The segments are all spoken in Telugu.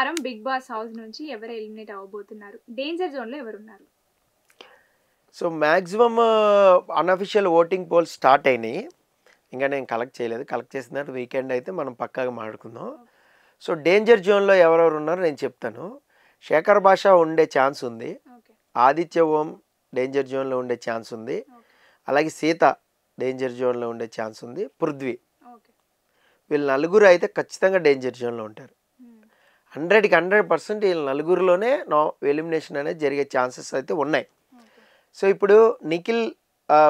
వారం బిగ్ బాస్ హౌస్ నుంచి ఎవరు ఎలిమినేట్ అవ్వబోతున్నారు? డేంజర్ జోన్‌లో ఎవరున్నారు? So maximum unofficial voting poles start అయినాయి. ఇంకా నేను కలెక్ట్ చేయలేదు. కలెక్ట్ చేసిన తర్వాత వీకెండ్ అయితే మనం పక్కాగా మాట్లాడుకుందాం. సో డేంజర్ జోన్లో ఎవరెవరు ఉన్నారో నేను చెప్తాను. శేఖర్ భాష ఉండే ఛాన్స్ ఉంది. ఓకే. ఆదిత్య ఓం డేంజర్ జోన్లో ఉండే ఛాన్స్ ఉంది. ఓకే. అలాగే సీత డేంజర్ జోన్లో ఉండే ఛాన్స్ ఉంది. పృథ్వీ ఓకే. వీళ్ళు నలుగురు అయితే ఖచ్చితంగా డేంజర్ జోన్లో ఉంటారు. 100కి 100% వీళ్ళ నలుగురిలోనే ఎలిమినేషన్ అనేది జరిగే ఛాన్సెస్ అయితే ఉన్నాయి. ఓకే. సో ఇప్పుడు నిఖిల్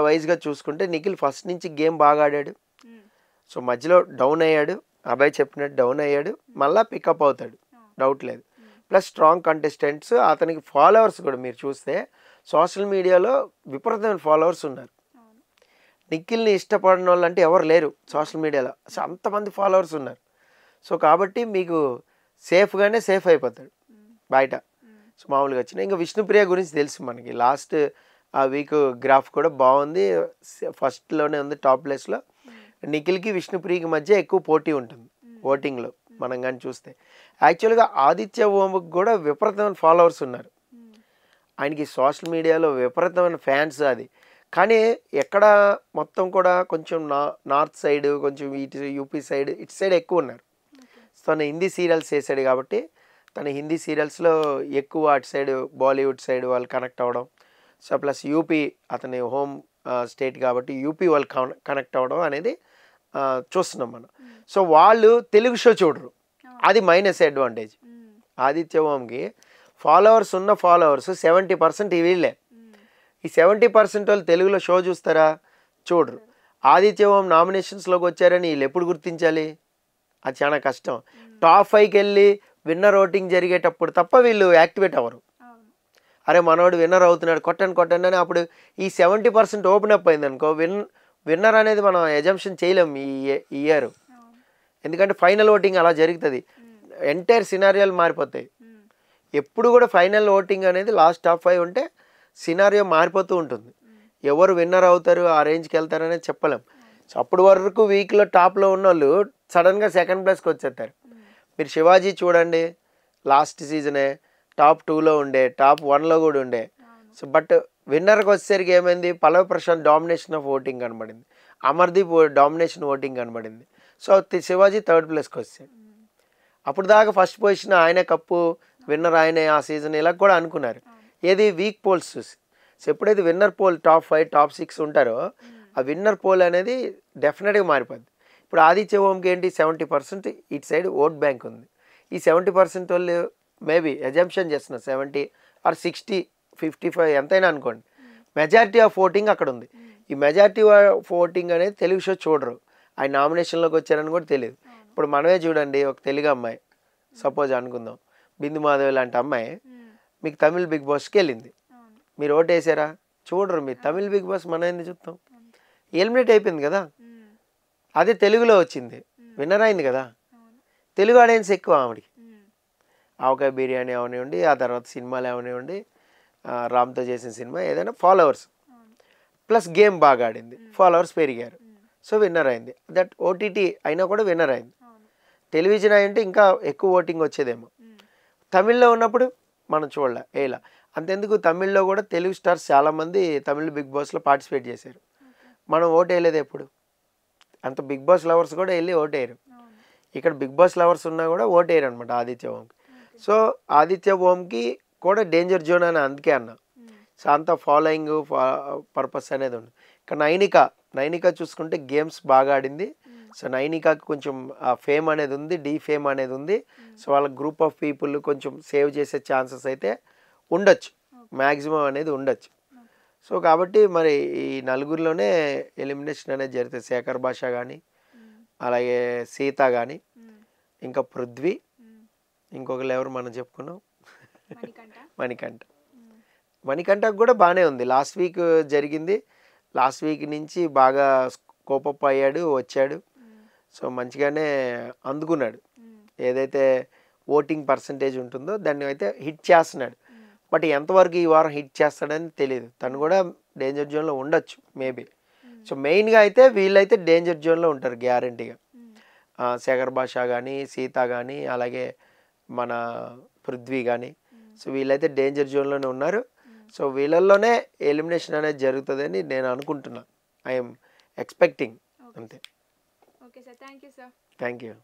వైజ్గా చూసుకుంటే నిఖిల్ ఫస్ట్ నుంచి గేమ్ బాగా ఆడాడు. సో మధ్యలో డౌన్ అయ్యాడు. అబ్బాయి చెప్పినట్టు డౌన్ అయ్యాడు. మళ్ళీ పికప్ అవుతాడు, డౌట్ లేదు. ప్లస్ స్ట్రాంగ్ కంటెస్టెంట్స్, అతనికి ఫాలోవర్స్ కూడా మీరు చూస్తే సోషల్ మీడియాలో విపరీతమైన ఫాలోవర్స్ ఉన్నారు. నిఖిల్ని ఇష్టపడిన వాళ్ళు అంటే ఎవరు లేరు సోషల్ మీడియాలో. సో అంతమంది ఫాలోవర్స్ ఉన్నారు. సో కాబట్టి మీకు సేఫ్ అయిపోతాడు బయట. సో మామూలుగా వచ్చిన ఇంకా విష్ణుప్రియ గురించి తెలుసు మనకి. లాస్ట్ ఆ వీక్ గ్రాఫ్ కూడా బాగుంది. ఫస్ట్లోనే ఉంది టాప్ ప్లేస్లో. నిఖిల్కి విష్ణుప్రియకి మధ్య ఎక్కువ పోటీ ఉంటుంది ఓటింగ్లో మనం కానీ చూస్తే. యాక్చువల్గా ఆదిత్య ఓంకి కూడా విపరీతమైన ఫాలోవర్స్ ఉన్నారు. ఆయనకి సోషల్ మీడియాలో విపరీతమైన ఫ్యాన్స్ అది. కానీ ఎక్కడ మొత్తం కూడా కొంచెం నార్త్ సైడ్, కొంచెం ఇటు యూపీ సైడ్, ఇటు సైడ్ ఎక్కువ ఉన్నారు. తను హిందీ సీరియల్స్ చేశాడు కాబట్టి తన హిందీ సీరియల్స్లో ఎక్కువ అటు సైడ్ బాలీవుడ్ సైడ్ వాళ్ళు కనెక్ట్ అవ్వడం. సో ప్లస్ యూపీ అతని హోమ్ స్టేట్ కాబట్టి యూపీ వాళ్ళు కనెక్ట్ అవ్వడం అనేది చూస్తున్నాం మనం. సో వాళ్ళు తెలుగు షో చూడరు, అది మైనస్ అడ్వాంటేజ్. ఆదిత్య ఓంకి ఫాలోవర్స్ 70% వీళ్ళే. ఈ 70% వాళ్ళు తెలుగులో షో చూస్తారా? చూడరు. ఆదిత్య ఓం నామినేషన్స్లోకి వచ్చారని వీళ్ళు ఎప్పుడు గుర్తించాలి? అది చాలా కష్టం. టాప్ 5కి వెళ్ళి విన్నర్ ఓటింగ్ జరిగేటప్పుడు తప్ప వీళ్ళు యాక్టివేట్ అవ్వరు. అరే మనోడు విన్నర్ అవుతున్నాడు, కొట్టండి అని అప్పుడు ఈ 70% ఓపెన్ అప్ అయింది అనుకో, విన్నర్ అనేది మనం ఎజంప్షన్ చేయలేం ఈ ఇయర్. ఎందుకంటే ఫైనల్ ఓటింగ్ అలా జరుగుతుంది. ఎంటైర్ సినారియోలు మారిపోతాయి. ఎప్పుడు కూడా ఫైనల్ ఓటింగ్ అనేది లాస్ట్ టాప్ 5 ఉంటే సినారియో మారిపోతూ ఉంటుంది. ఎవరు విన్నర్ అవుతారు, ఆ రేంజ్కి వెళ్తారు అనేది చెప్పలేం. సో అప్పటి వరకు వీక్లో టాప్లో ఉన్న వాళ్ళు సడన్గా సెకండ్ ప్లేస్కి వచ్చేస్తారు. మీరు శివాజీ చూడండి, లాస్ట్ సీజనే టాప్ 2లో ఉండే, టాప్ 1లో కూడా ఉండే. సో బట్ విన్నర్కి వచ్చేసరికి ఏమైంది? పల్లవి ప్రశాంత్ డామినేషన్ ఆఫ్ ఓటింగ్ కనబడింది, అమర్దీప్ డామినేషన్ ఓటింగ్ కనబడింది. సో శివాజీ 3rd ప్లేస్కి వచ్చాడు. అప్పుడు దాకా ఫస్ట్ పొజిషన్ ఆయనే, కప్పు విన్నర్ ఆయనే ఆ సీజన్ ఇలా కూడా అనుకున్నారు. ఏది వీక్ పోల్స్ చూసి. సో ఎప్పుడైతే విన్నర్ పోల్ టాప్ 5 టాప్ 6 ఉంటారో ఆ విన్నర్ పోల్ అనేది డెఫినెట్గా మారిపోద్ది. ఇప్పుడు ఆదిత్య ఓంకి ఏంటి 70% ఇటు సైడ్ ఓట్ బ్యాంక్ ఉంది. ఈ 70% వాళ్ళు మేబీ ఎజంప్షన్ చేస్తున్నారు 70 ఆర్ 60 55 ఎంతైనా అనుకోండి. మెజారిటీ ఆఫ్ ఓటింగ్ అక్కడ ఉంది. ఈ మెజారిటీ ఆఫ్ ఓటింగ్ అనేది తెలుగు షో చూడరు. ఆయన నామినేషన్లోకి వచ్చారని కూడా తెలియదు. ఇప్పుడు మనమే చూడండి, ఒక తెలుగు అమ్మాయి సపోజ్ అనుకుందాం, బిందు మాధవి లాంటి అమ్మాయి మీకు తమిళ్ బిగ్ బాస్కి వెళ్ళింది. మీరు ఓటు వేసారా? చూడరు. మీరు తమిళ్ బిగ్ బాస్ మనం ఎందుకు చూస్తాం? ఎలిమినేట్ అయిపోయింది కదా. అదే తెలుగులో వచ్చింది, విన్నర్ అయింది కదా. తెలుగు ఆడియన్స్ ఎక్కువ ఆవిడకి. ఆవకాయ బిర్యానీ అవనివ్వండి, ఆ తర్వాత సినిమాలు అవనివ్వండి, రామ్తో చేసిన సినిమా ఏదైనా ఫాలోవర్స్ ప్లస్ గేమ్ బాగా ఆడింది, ఫాలోవర్స్ పెరిగారు. సో విన్నర్ అయింది. దట్ ఓటీటీ అయినా కూడా విన్నర్ అయింది. టెలివిజన్ అయింటే ఇంకా ఎక్కువ ఓటింగ్ వచ్చేదేమో. తమిళ్లో ఉన్నప్పుడు మనం చూడలే ఏలా. అంతెందుకు తమిళ్లో కూడా తెలుగు స్టార్స్ చాలామంది తమిళ్ బిగ్ బాస్లో పార్టిసిపేట్ చేశారు. మనం ఓటు వేయలేదు ఎప్పుడు. అంత బిగ్ బాస్ లవర్స్ కూడా వెళ్ళి ఓటు వేయరు. ఇక్కడ బిగ్ బాస్ లవర్స్ ఉన్నా కూడా ఓటు వేయరు అనమాట ఆదిత్య ఓంకి. సో ఆదిత్య ఓంకి కూడా డేంజర్ జోన్ అని అందుకే అన్నా. సో అంత ఫాలోయింగ్ పర్పస్ అనేది ఉంది. ఇక నైనిక చూసుకుంటే గేమ్స్ బాగా ఆడింది. సో నైనికాకి కొంచెం ఫేమ్ అనేది ఉంది, ఫేమ్ అనేది ఉంది. సో వాళ్ళ గ్రూప్ ఆఫ్ పీపుల్ కొంచెం సేవ్ చేసే ఛాన్సెస్ అయితే ఉండొచ్చు, మ్యాక్సిమం అనేది ఉండొచ్చు. సో కాబట్టి మరి ఈ నలుగురిలోనే ఎలిమినేషన్ అనేది జరుగుతుంది. శేఖర్ భాష కానీ, అలాగే సీత కానీ, ఇంకా పృథ్వీ, ఇంకొకరు ఎవరు మనం చెప్పుకున్నాం, మణికంఠకు కూడా బాగానే ఉంది. లాస్ట్ వీక్ జరిగింది. లాస్ట్ వీక్ నుంచి బాగా కోపప్ అయ్యాడు, వచ్చాడు. సో మంచిగానే అందుకున్నాడు. ఏదైతే ఓటింగ్ పర్సంటేజ్ ఉంటుందో దాన్ని అయితే హిట్ చేస్తున్నాడు. బట్ ఎంతవరకు ఈ వారం హిట్ చేస్తాడని తెలియదు. తను కూడా డేంజర్ జోన్లో ఉండొచ్చు మేబీ. సో మెయిన్గా అయితే వీళ్ళైతే డేంజర్ జోన్లో ఉంటారు గ్యారంటీగా. శేఖర్ భాష కానీ, సీత కానీ, అలాగే మన పృథ్వీ కానీ, సో వీళ్ళైతే డేంజర్ జోన్లోనే ఉన్నారు. సో వీళ్ళల్లోనే ఎలిమినేషన్ అనేది జరుగుతుందని నేను అనుకుంటున్నా. ఐఎమ్ ఎక్స్పెక్టింగ్ అంతే. Okay sir, thank you sir. Thank you.